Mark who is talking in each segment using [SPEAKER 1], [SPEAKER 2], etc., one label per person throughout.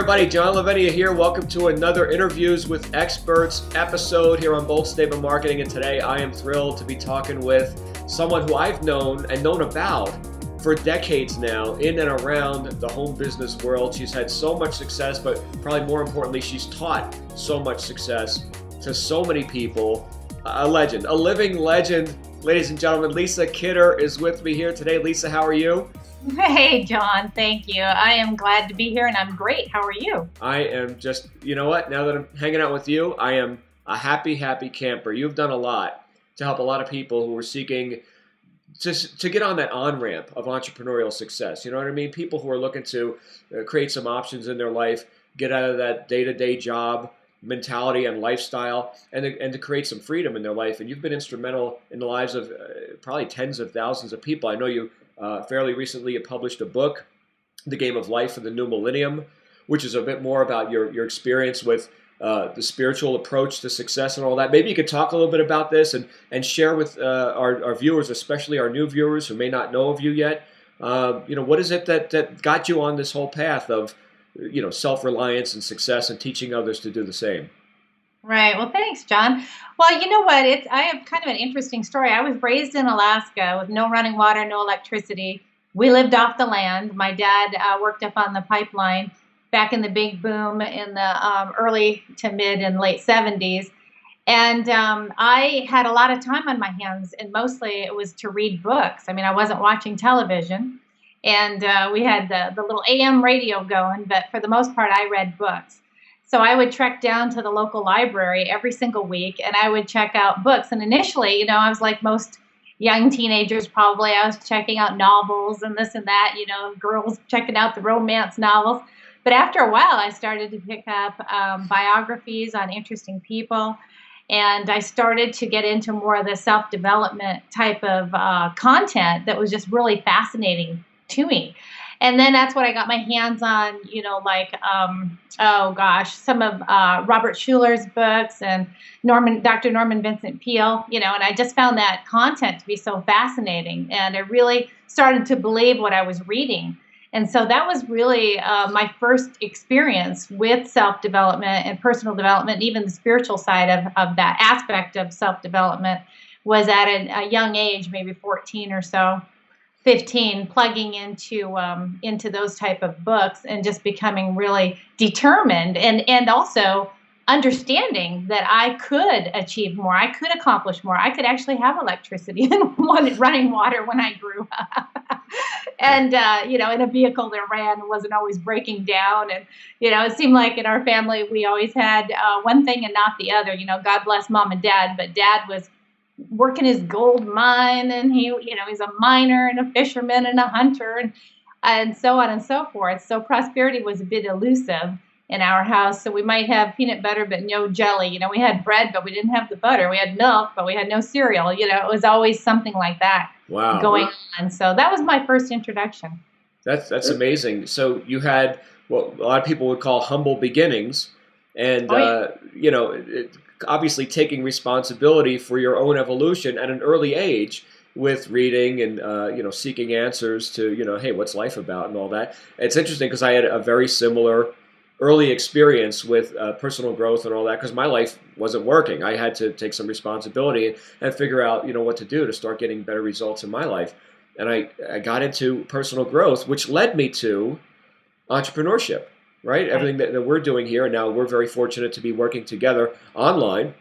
[SPEAKER 1] everybody, John Lavenia here. Welcome to another Interviews with Experts episode here on Bold Statement Marketing. And today I am thrilled to be talking with someone who I've known and known about for decades now in and around the home business world. She's had so much success, but probably more importantly, she's taught so much success to so many people. A legend, a living legend. Ladies and gentlemen, Lisa Kidder is with me here today. Lisa, how are you?
[SPEAKER 2] Hey, John. Thank you. I am glad to be here, and I'm great. How are you?
[SPEAKER 1] I am just, you know what? Now that I'm hanging out with you, I am a happy camper. You've done a lot to help a lot of people who are seeking to get on that on-ramp of entrepreneurial success. You know what I mean? People who are looking to create some options in their life, get out of that day-to-day job mentality and lifestyle, and to create some freedom in their life. And you've been instrumental in the lives of probably tens of thousands of people. I know you fairly recently published a book, The Game of Life for the New Millennium, which is a bit more about your experience with the spiritual approach to success and all that. Maybe you could talk a little bit about this and share with our viewers, especially our new viewers who may not know of you yet. What is it that got you on this whole path of self-reliance and success and teaching others to do the same?
[SPEAKER 2] Right. Well, thanks, John. Well, you know what? I have kind of an interesting story. I was raised in Alaska with no running water, no electricity. We lived off the land. My dad worked up on the pipeline back in the big boom in the early to mid and late 70s. And I had a lot of time on my hands, and mostly it was to read books. I mean, I wasn't watching television, and we had the little AM radio going, but for the most part, I read books. So I would trek down to the local library every single week, and I would check out books. And initially, I was like most young teenagers probably. I was checking out novels and this and that, girls checking out the romance novels. But after a while, I started to pick up biographies on interesting people. And I started to get into more of the self-development type of content that was just really fascinating to me. And then that's what I got my hands on, some of Robert Schuller's books and Dr. Norman Vincent Peale, and I just found that content to be so fascinating. And I really started to believe what I was reading. And so that was really my first experience with self-development and personal development, and even the spiritual side of that aspect of self-development was at a young age, maybe 14 or so. 15, plugging into those type of books and just becoming really determined and also understanding that I could achieve more, I could accomplish more, I could actually have electricity and running water when I grew up. And, in a vehicle that ran and wasn't always breaking down. And, it seemed like in our family, we always had one thing and not the other. God bless mom and dad, but dad was working his gold mine, and he's a miner and a fisherman and a hunter and so on and so forth. So prosperity was a bit elusive in our house. So we might have peanut butter, but no jelly. We had bread, but we didn't have the butter. We had milk, but we had no cereal. It was always something like that going on. So that was my first introduction.
[SPEAKER 1] That's amazing. So you had what a lot of people would call humble beginnings, and obviously taking responsibility for your own evolution at an early age with reading and seeking answers to hey, what's life about and all that. It's interesting because I had a very similar early experience with personal growth and all that, because my life wasn't working. I had to take some responsibility and figure out what to do to start getting better results in my life. And I got into personal growth, which led me to entrepreneurship. Right? Everything that we're doing here, and now we're very fortunate to be working together online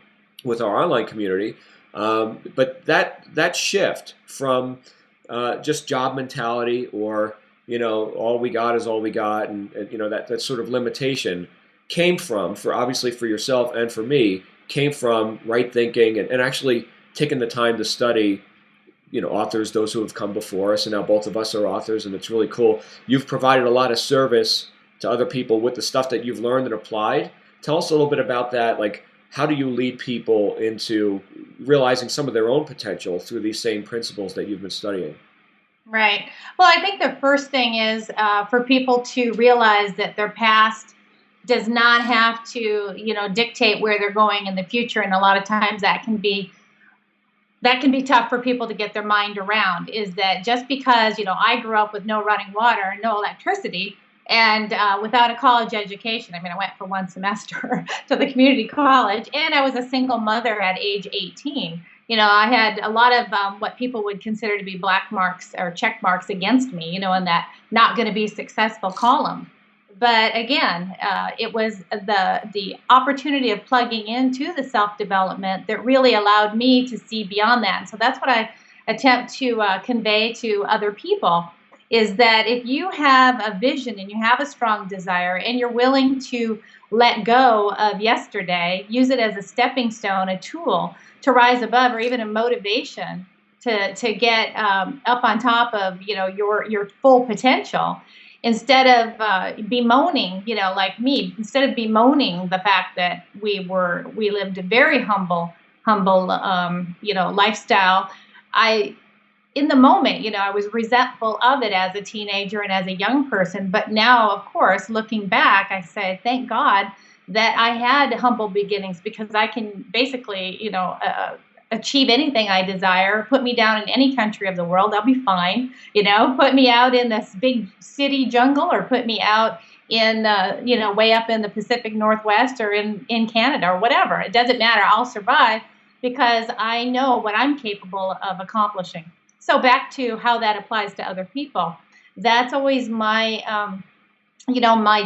[SPEAKER 1] with our online community. But that shift from just job mentality or all we got is all we got, and that sort of limitation came from, obviously for yourself and for me, came from right thinking and actually taking the time to study authors, those who have come before us, and now both of us are authors, and it's really cool. You've provided a lot of service to other people with the stuff that you've learned and applied. Tell us a little bit about that. Like, how do you lead people into realizing some of their own potential through these same principles that you've been studying?
[SPEAKER 2] Right. Well, I think the first thing is for people to realize that their past does not have to, dictate where they're going in the future. And a lot of times that can be tough for people to get their mind around, is that just because, I grew up with no running water and no electricity and without a college education. I mean, I went for one semester to the community college, and I was a single mother at age 18. I had a lot of what people would consider to be black marks or check marks against me, in that not going to be successful column. But again, it was the opportunity of plugging into the self development that really allowed me to see beyond that. And so that's what I attempt to convey to other people, is that if you have a vision and you have a strong desire and you're willing to let go of yesterday, use it as a stepping stone, a tool to rise above, or even a motivation to get up on top of your full potential, instead of bemoaning, like me, instead of bemoaning the fact that we lived a very humble lifestyle. I In the moment, I was resentful of it as a teenager and as a young person. But now, of course, looking back, I say, thank God that I had humble beginnings, because I can basically, achieve anything I desire. Put me down in any country of the world, I'll be fine. Put me out in this big city jungle, or put me out in, way up in the Pacific Northwest, or in Canada, or whatever. It doesn't matter. I'll survive because I know what I'm capable of accomplishing. So back to how that applies to other people. That's always my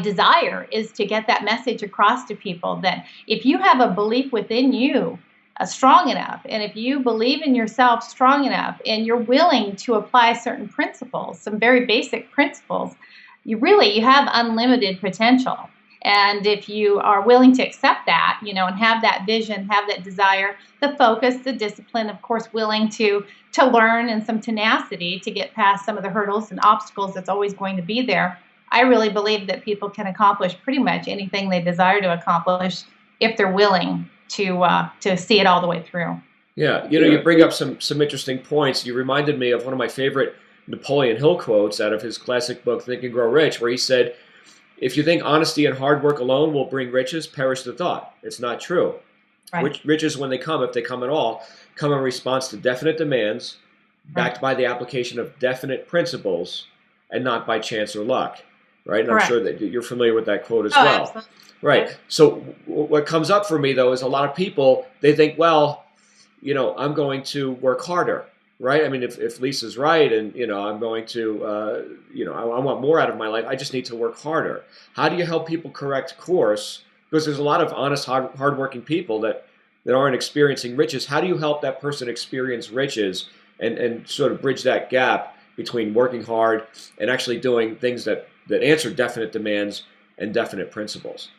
[SPEAKER 2] desire, is to get that message across to people, that if you have a belief within you strong enough, and if you believe in yourself strong enough, and you're willing to apply certain principles, some very basic principles, you have unlimited potential. And if you are willing to accept that, and have that vision, have that desire, the focus, the discipline, of course, willing to learn, and some tenacity to get past some of the hurdles and obstacles that's always going to be there, I really believe that people can accomplish pretty much anything they desire to accomplish if they're willing to see it all the way through.
[SPEAKER 1] Yeah, you bring up some interesting points. You reminded me of one of my favorite Napoleon Hill quotes out of his classic book, Think and Grow Rich, where he said, "If you think honesty and hard work alone will bring riches, perish the thought. It's not true.
[SPEAKER 2] Right.
[SPEAKER 1] Riches, when they come, if they come at all, come in response to definite demands, backed by the application of definite principles, and not by chance or luck." Right? And
[SPEAKER 2] Correct.
[SPEAKER 1] I'm sure that you're familiar with that quote as
[SPEAKER 2] Oh,
[SPEAKER 1] well.
[SPEAKER 2] absolutely.
[SPEAKER 1] Right. So what comes up for me, though, is a lot of people, they think, well, I'm going to work harder. Right? I mean, if Lisa's right, and I'm going to, I want more out of my life, I just need to work harder. How do you help people correct course? Because there's a lot of honest, hardworking people that aren't experiencing riches. How do you help that person experience riches, and sort of bridge that gap between working hard and actually doing things that answer definite demands and definite principles?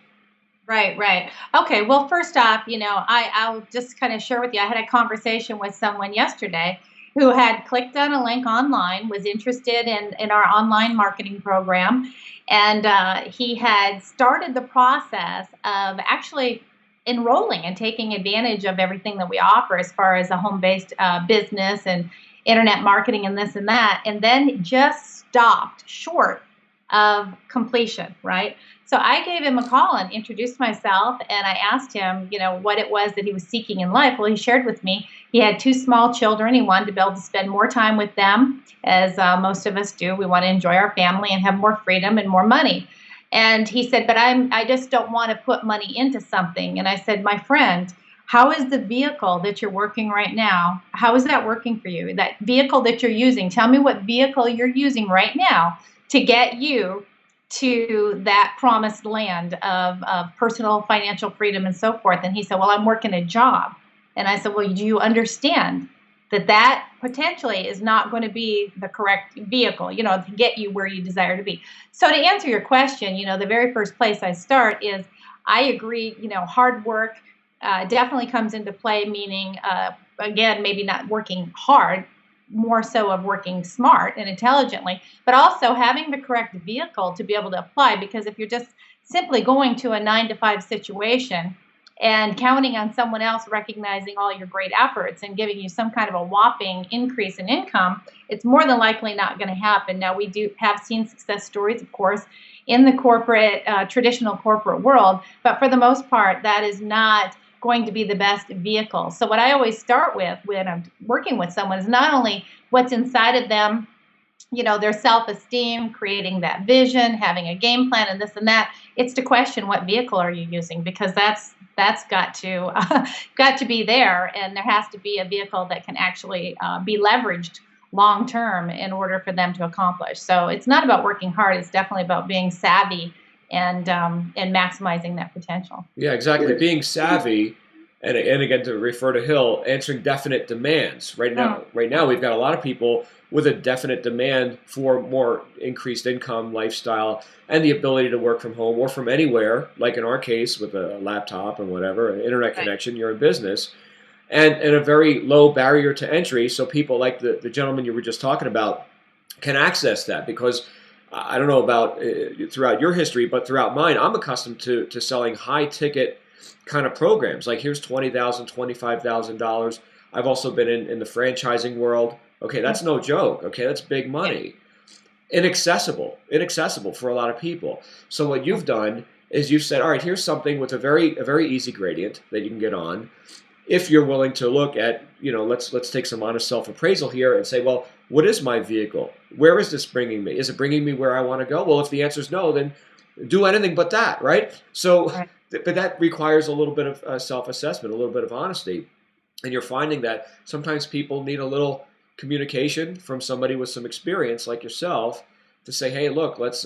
[SPEAKER 2] Right, right. Okay, well, first off, I'll just kind of share with you. I had a conversation with someone yesterday who had clicked on a link online, was interested in our online marketing program, and he had started the process of actually enrolling and taking advantage of everything that we offer as far as a home-based business and internet marketing and this and that, and then just stopped short of completion, right? So I gave him a call and introduced myself, and I asked him, what it was that he was seeking in life. Well, he shared with me he had two small children. He wanted to be able to spend more time with them, as most of us do. We want to enjoy our family and have more freedom and more money. And he said, but I just don't want to put money into something. And I said, my friend, how is the vehicle that you're working right now? How is that working for you? That vehicle that you're using, tell me what vehicle you're using right now to get you to that promised land of personal financial freedom and so forth. And he said, well, I'm working a job. And I said, well, do you understand that potentially is not going to be the correct vehicle, to get you where you desire to be? So to answer your question, the very first place I start is, I agree, hard work definitely comes into play, meaning, again, maybe not working hard, more so of working smart and intelligently, but also having the correct vehicle to be able to apply. Because if you're just simply going to a 9-to-5 situation and counting on someone else recognizing all your great efforts and giving you some kind of a whopping increase in income, it's more than likely not going to happen. Now, we do have seen success stories, of course, in the corporate, traditional corporate world, but for the most part, that is not going to be the best vehicle. So what I always start with when I'm working with someone is not only what's inside of them their self-esteem, creating that vision, having a game plan, and this and that. It's to question what vehicle are you using, because that's got to got to be there, and there has to be a vehicle that can actually be leveraged long term in order for them to accomplish. So it's not about working hard; it's definitely about being savvy and maximizing that potential.
[SPEAKER 1] Yeah, exactly. Being savvy, and again to refer to Hill, answering definite demands.
[SPEAKER 2] Mm,
[SPEAKER 1] Right now we've got a lot of people with a definite demand for more increased income, lifestyle, and the ability to work from home or from anywhere. Like in our case, with a laptop and whatever, an internet
[SPEAKER 2] right.
[SPEAKER 1] connection, you're in business, and a very low barrier to entry. So people like the gentleman you were just talking about can access that because I don't know about throughout your history, but throughout mine, I'm accustomed to selling high ticket kind of programs. Like here's $20,000, $25,000. I've also been in the franchising world. Okay, that's no joke. Okay, that's big
[SPEAKER 2] Yeah.
[SPEAKER 1] money. Inaccessible for a lot of people. So what you've done is you've said, all right, here's something with a very easy gradient that you can get on if you're willing to look at, let's take some honest self-appraisal here and say, well, what is my vehicle? Where is this bringing me? Is it bringing me where I want to go? Well, if the answer is no, then do anything but that, right? So,
[SPEAKER 2] Right.
[SPEAKER 1] but that requires a little bit of self-assessment, a little bit of honesty. And you're finding that sometimes people need a little communication from somebody with some experience like yourself to say, hey, look, let's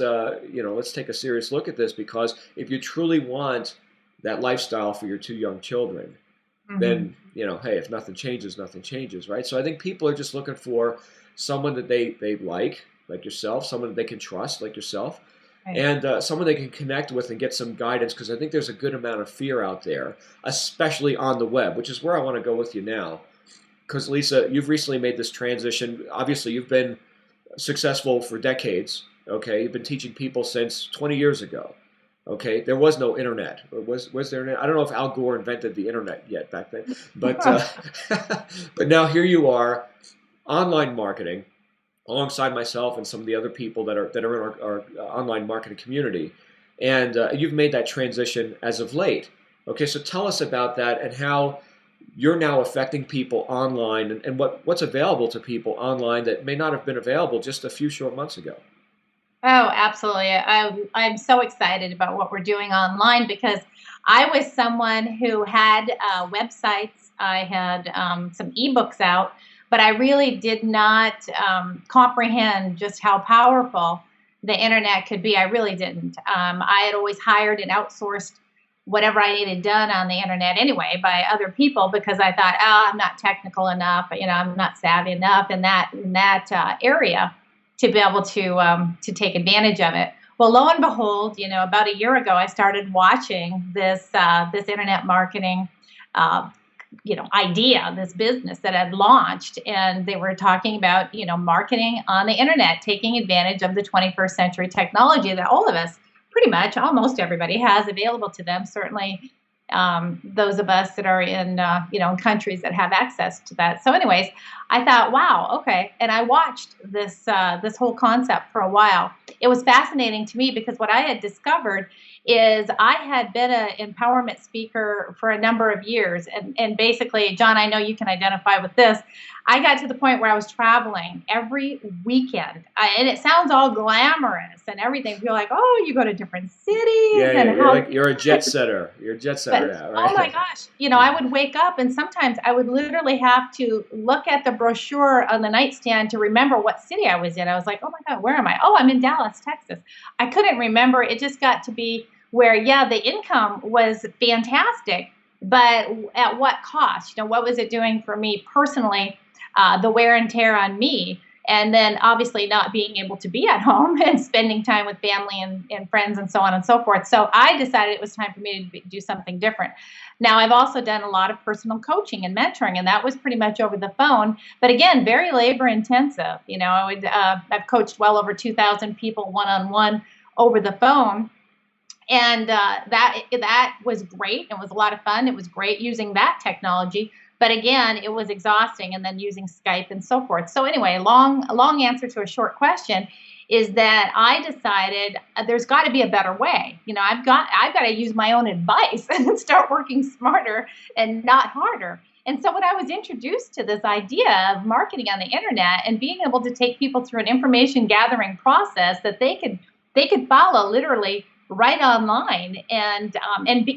[SPEAKER 1] take a serious look at this, because if you truly want that lifestyle for your two young children,
[SPEAKER 2] Hmm.
[SPEAKER 1] then hey, if nothing changes, right? So I think people are just looking for someone that they like yourself, someone that they can trust, like yourself,
[SPEAKER 2] Right.
[SPEAKER 1] and someone they can connect with and get some guidance, because I think there's a good amount of fear out there, especially on the web, which is where I want to go with you now. Because Lisa, you've recently made this transition. Obviously, you've been successful for decades. Okay, you've been teaching people since 20 years ago. Okay, there was no internet. Or was there internet? I don't know if Al Gore invented the internet yet back then, but but now here you are, online marketing, alongside myself and some of the other people that are in our online marketing community, and you've made that transition as of late. Okay, so tell us about that and how you're now affecting people online, and what's available to people online that may not have been available just a few short months ago.
[SPEAKER 2] Oh, absolutely. I'm so excited about what we're doing online, because I was someone who had websites. I had some ebooks out, but I really did not comprehend just how powerful the internet could be. I really didn't. I had always hired and outsourced whatever I needed done on the internet anyway by other people, because I thought, oh, I'm not technical enough. I'm not savvy enough in that area to be able to take advantage of it. Well, lo and behold, about a year ago, I started watching this internet marketing, uh, idea, this business that had launched, and they were talking about marketing on the internet, taking advantage of the 21st century technology that all of us, pretty much almost everybody, has available to them. Certainly, those of us that are in countries that have access to that. So, anyways, I thought, wow, okay, and I watched this whole concept for a while. It was fascinating to me, because what I had discovered is I had been an empowerment speaker for a number of years, and basically, John, I know you can identify with this. I got to the point where I was traveling every weekend, and it sounds all glamorous and everything. You're like, oh, you go to different cities
[SPEAKER 1] Yeah,
[SPEAKER 2] and
[SPEAKER 1] yeah,
[SPEAKER 2] how.
[SPEAKER 1] you're a jet setter. You're a jet setter
[SPEAKER 2] But
[SPEAKER 1] now,
[SPEAKER 2] oh my
[SPEAKER 1] right?
[SPEAKER 2] gosh, I would wake up, and sometimes I would literally have to look at the brochure on the nightstand to remember what city I was in. I was like, oh my God, where am I? Oh, I'm in Dallas, Texas. I couldn't remember. It just got to be where, yeah, the income was fantastic, but at what cost? What was it doing for me personally? The wear and tear on me. And then obviously not being able to be at home and spending time with family and friends and so on and so forth. So I decided it was time for me to do something different. Now, I've also done a lot of personal coaching and mentoring, and that was pretty much over the phone. But again, very labor intensive. I've coached well over 2,000 people one on one over the phone, and that was great. It was a lot of fun. It was great using that technology, but again, it was exhausting, and then using Skype and so forth. So anyway, a long answer to a short question is that I decided there's got to be a better way. I've got to use my own advice and start working smarter and not harder. And so when I was introduced to this idea of marketing on the internet and being able to take people through an information gathering process that they could follow literally right online and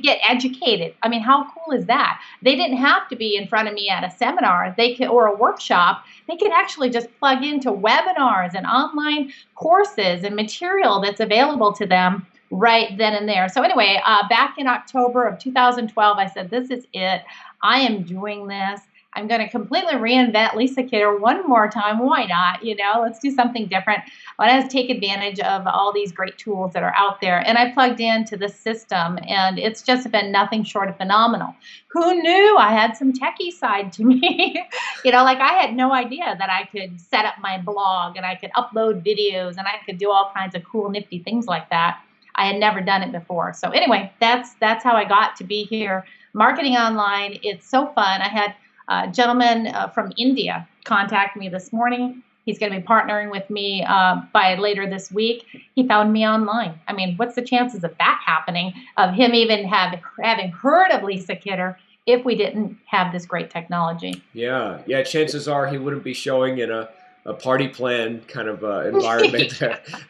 [SPEAKER 2] get educated. I mean, how cool is that? They didn't have to be in front of me at a seminar. They could, or a workshop. They could actually just plug into webinars and online courses and material that's available to them right then and there. So anyway, back in October of 2012, I said, this is it. I am doing this. I'm going to completely reinvent Lisa Kidder one more time. Why not? Let's do something different. I want to take advantage of all these great tools that are out there. And I plugged into this system, and it's just been nothing short of phenomenal. Who knew I had some techie side to me? Like I had no idea that I could set up my blog and I could upload videos and I could do all kinds of cool, nifty things like that. I had never done it before. So anyway, that's how I got to be here. Marketing online, it's so fun. I had a gentleman from India contact me this morning. He's going to be partnering with me by later this week. He found me online. I mean, what's the chances of that happening, of him even having heard of Lisa Kidder if we didn't have this great technology?
[SPEAKER 1] Yeah. Chances are he wouldn't be showing in a party plan kind of environment.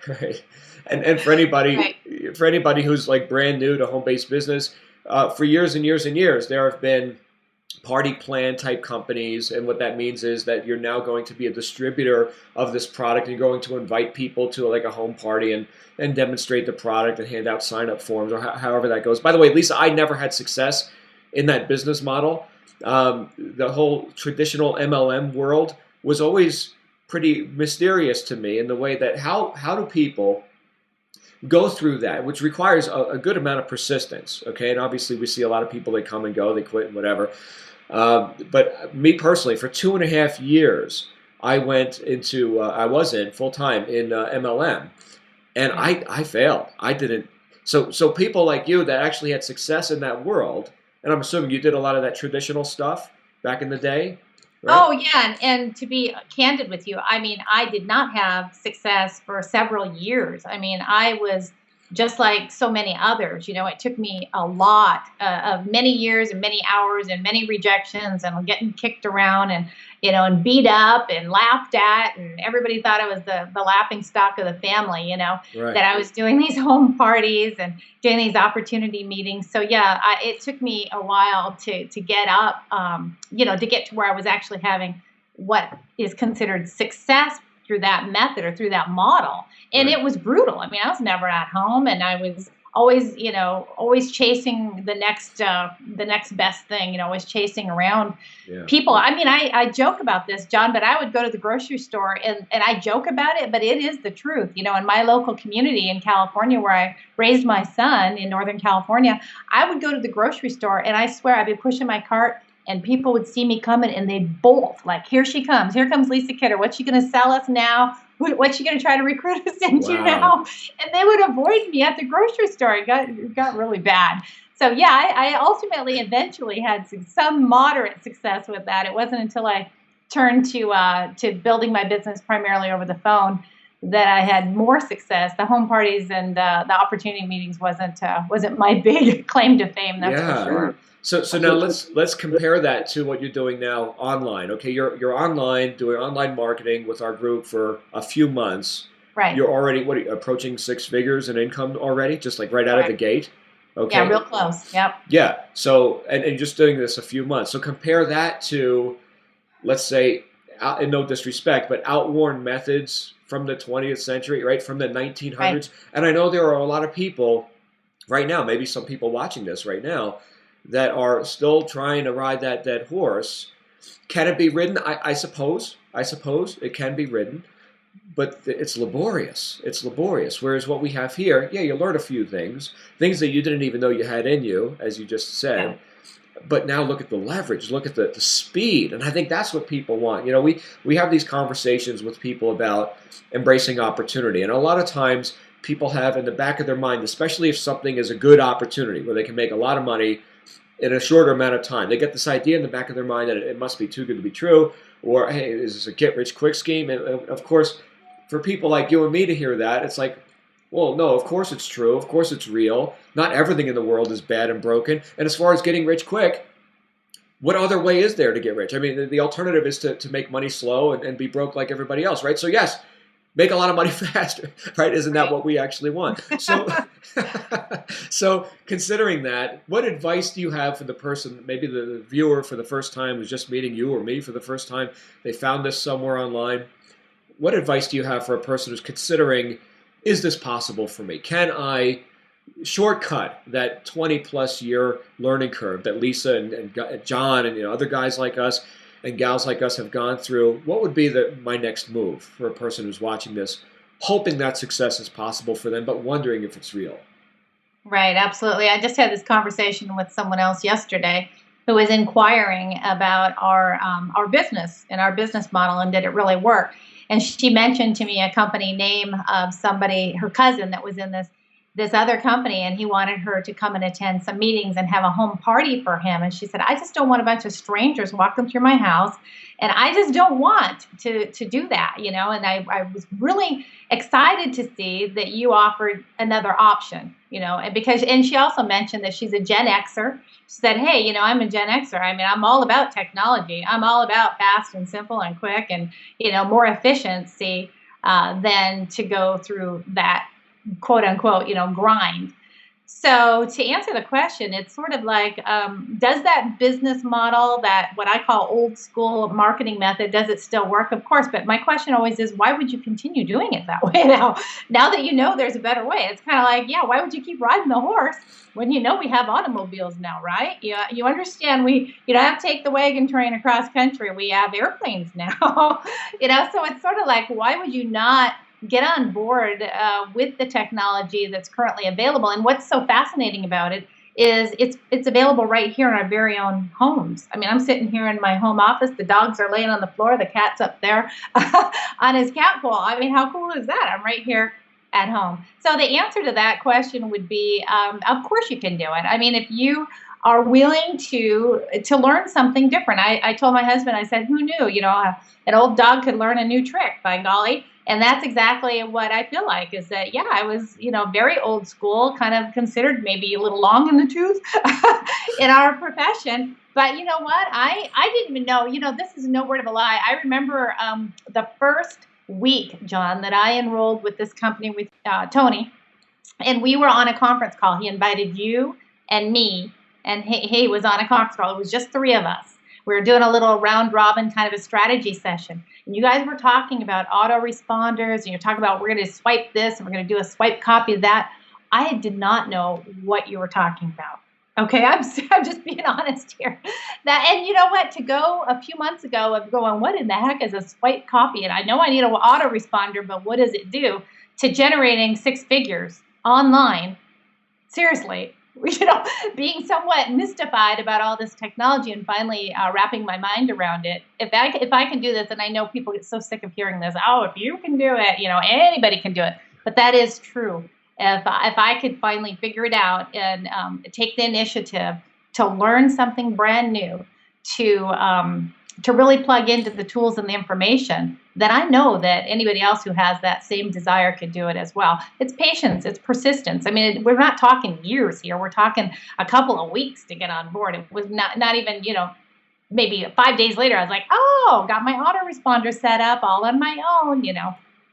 [SPEAKER 1] Right. And for anybody
[SPEAKER 2] Right.
[SPEAKER 1] for anybody who's like brand new to home-based business, for years and years and years, there have been party plan type companies, and what that means is that you're now going to be a distributor of this product, and you're going to invite people to like a home party and demonstrate the product and hand out sign-up forms, or however that goes. By the way, Lisa, I never had success in that business model. The whole traditional MLM world was always pretty mysterious to me in the way that how do people go through that, which requires a good amount of persistence, okay? And obviously we see a lot of people, they come and go, they quit and whatever. But me personally, for 2.5 years, I was in full-time in MLM, and I failed. I didn't. So people like you that actually had success in that world, and I'm assuming you did a lot of that traditional stuff back in the day, right?
[SPEAKER 2] Oh, yeah. And to be candid with you, I mean, I did not have success for several years. I mean, I was just like so many others. It took me a lot of many years and many hours and many rejections and getting kicked around and beat up and laughed at. And everybody thought I was the laughing stock of the family,
[SPEAKER 1] Right.
[SPEAKER 2] that I was doing these home parties and doing these opportunity meetings. So yeah, it took me a while to get up, to get to where I was actually having what is considered success through that method or through that model. And
[SPEAKER 1] Right.
[SPEAKER 2] it was brutal. I mean, I was never at home, and I was always chasing the next best thing, always chasing around
[SPEAKER 1] Yeah.
[SPEAKER 2] people. I mean, I joke about this, John, but I would go to the grocery store and I joke about it, but it is the truth. In my local community in California, where I raised my son in Northern California, I would go to the grocery store and I swear I'd be pushing my cart and people would see me coming and they'd bolt like, here she comes. Here comes Lisa Kidder. What's she going to sell us now? What's she going to try to recruit us into
[SPEAKER 1] Wow.
[SPEAKER 2] now? And they would avoid me at the grocery store. It got really bad. So yeah, I ultimately eventually had some moderate success with that. It wasn't until I turned to building my business primarily over the phone that I had more success. The home parties and the opportunity meetings wasn't my big claim to fame. That's for sure.
[SPEAKER 1] So now let's compare that to what you're doing now online. Okay, you're online doing online marketing with our group for a few months.
[SPEAKER 2] Right.
[SPEAKER 1] You're already approaching 6 figures in income already, just like right out of the gate. Okay.
[SPEAKER 2] Yeah, real close. Yep.
[SPEAKER 1] Yeah. So and you're just doing this a few months. So compare that to, let's say, in no disrespect, but outworn methods from the 20th century, right? From the 1900s.
[SPEAKER 2] Right.
[SPEAKER 1] And I know there are a lot of people right now, maybe some people watching this right now, that are still trying to ride that dead horse. Can it be ridden? I suppose it can be ridden, but it's laborious. It's laborious. Whereas what we have here, yeah, you learn a few things that you didn't even know you had in you, as you just said.
[SPEAKER 2] Yeah.
[SPEAKER 1] But now look at the leverage, look at the speed, and I think that's what people want. We have these conversations with people about embracing opportunity, and a lot of times people have in the back of their mind, especially if something is a good opportunity where they can make a lot of money in a shorter amount of time. They get this idea in the back of their mind that it must be too good to be true, or hey, is this a get-rich-quick scheme? And of course, for people like you and me to hear that, it's like, well, no, of course it's true. Of course it's real. Not everything in the world is bad and broken. And as far as getting rich quick, what other way is there to get rich? I mean, the alternative is to make money slow and be broke like everybody else, right? So yes, make a lot of money faster, right? Isn't that what we actually want? So, so considering that, what advice do you have for the person, maybe the viewer for the first time who's just meeting you or me for the first time? They found this somewhere online. What advice do you have for a person who's considering, is this possible for me? Can I shortcut that 20 plus year learning curve that Lisa and John and other guys like us and gals like us have gone through? What would be my next move for a person who's watching this, hoping that success is possible for them, but wondering if it's real?
[SPEAKER 2] Right, absolutely. I just had this conversation with someone else yesterday who was inquiring about our business and our business model and did it really work. And she mentioned to me a company name of somebody, her cousin, that was in this other company, and he wanted her to come and attend some meetings and have a home party for him. And she said, I just don't want a bunch of strangers walking through my house, and I just don't want to do that, And I was really excited to see that you offered another option, and she also mentioned that she's a Gen Xer. She said, hey, I'm a Gen Xer. I mean, I'm all about technology. I'm all about fast and simple and quick and, more efficiency than to go through that quote unquote, grind. So to answer the question, it's sort of like, does that business model, that what I call old school marketing method, does it still work? Of course. But my question always is, why would you continue doing it that way now that there's a better way? It's kind of like, yeah, why would you keep riding the horse when we have automobiles now, right? You understand you don't have to take the wagon train across country. We have airplanes now, so it's sort of like, why would you not get on board with the technology that's currently available? And what's so fascinating about it is it's available right here in our very own homes. I mean, I'm sitting here in my home office. The dogs are laying on the floor. The cat's up there on his cat pole. I mean, how cool is that? I'm right here at home. So the answer to that question would be, of course you can do it. I mean, if you are willing to learn something different. I told my husband, I said, who knew, an old dog could learn a new trick, by golly. And that's exactly what I feel like, is that, yeah, I was, very old school, kind of considered maybe a little long in the tooth in our profession. But you know what? I didn't even know, this is no word of a lie. I remember the first week, John, that I enrolled with this company with Tony, and we were on a conference call. He invited you and me, and he was on a conference call. It was just three of us. We were doing a little round robin kind of a strategy session. And you guys were talking about autoresponders, and you're talking about, we're going to swipe this and we're going to do a swipe copy of that. I did not know what you were talking about. Okay, I'm just being honest here. And you know what? To go a few months ago of going, what in the heck is a swipe copy? And I know I need an autoresponder, but what does it do? To generating six figures online. Seriously, being somewhat mystified about all this technology and finally wrapping my mind around it. If I can do this, and I know people get so sick of hearing this, oh, if you can do it, anybody can do it. But that is true. If I could finally figure it out and take the initiative to learn something brand new, to really plug into the tools and the information, then I know that anybody else who has that same desire could do it as well. It's patience, it's persistence. I mean, we're not talking years here. We're talking a couple of weeks to get on board. It was not even, maybe 5 days later, I was like, oh, got my autoresponder set up all on my own,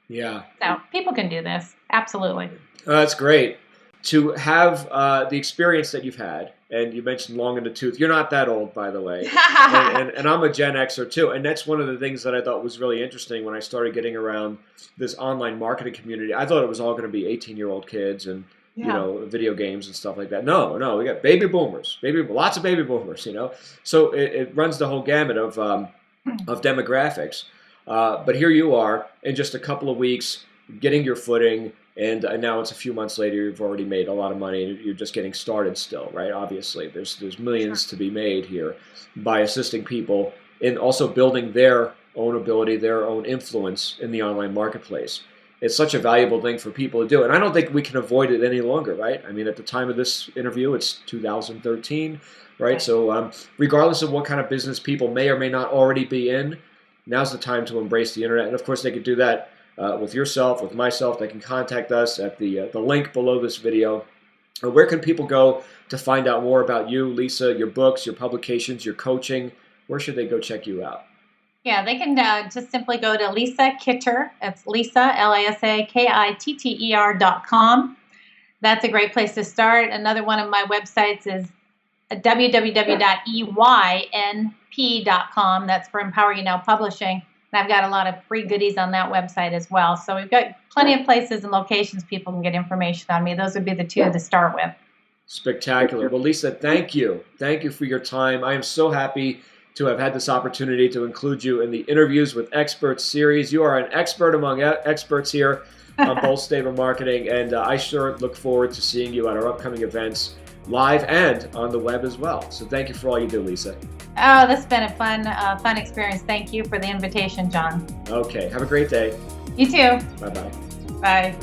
[SPEAKER 1] Yeah.
[SPEAKER 2] So people can do this. Absolutely.
[SPEAKER 1] That's great. To have the experience that you've had, and you mentioned long in the tooth. You're not that old, by the way. and I'm a Gen Xer too. And that's one of the things that I thought was really interesting when I started getting around this online marketing community. I thought it was all going to be 18-year-old kids and video games and stuff like that. No, we got baby boomers, lots of baby boomers. So it runs the whole gamut of demographics. But here you are in just a couple of weeks, getting your footing. And now it's a few months later, you've already made a lot of money, and you're just getting started still, right? Obviously, there's millions to be made here by assisting people in also building their own ability, their own influence in the online marketplace. It's such a valuable thing for people to do, and I don't think we can avoid it any longer, right? I mean, at the time of this interview, it's 2013, right? So regardless of what kind of business people may or may not already be in, now's the time to embrace the internet, and of course, they could do that with yourself, with myself. They can contact us at the link below this video. Where can people go to find out more about you, Lisa, your books, your publications, your coaching? Where should they go check you out?
[SPEAKER 2] Yeah, they can just simply go to Lisa Kitter. It's Lisa, LisaKitter.com. That's a great place to start. Another one of my websites is www.eynp.com. That's for Empower You Now Publishing. And I've got a lot of free goodies on that website as well. So we've got plenty of places and locations people can get information on me. Those would be the two to start with.
[SPEAKER 1] Spectacular. Well, Lisa, thank you. Thank you for your time. I am so happy to have had this opportunity to include you in the Interviews with Experts series. You are an expert among experts here on both stable marketing, and I sure look forward to seeing you at our upcoming events, live and on the web as well. So thank you for all you do, Lisa.
[SPEAKER 2] Oh, this has been a fun experience. Thank you for the invitation, John.
[SPEAKER 1] Okay, have a great day.
[SPEAKER 2] You too.
[SPEAKER 1] Bye-bye.
[SPEAKER 2] Bye.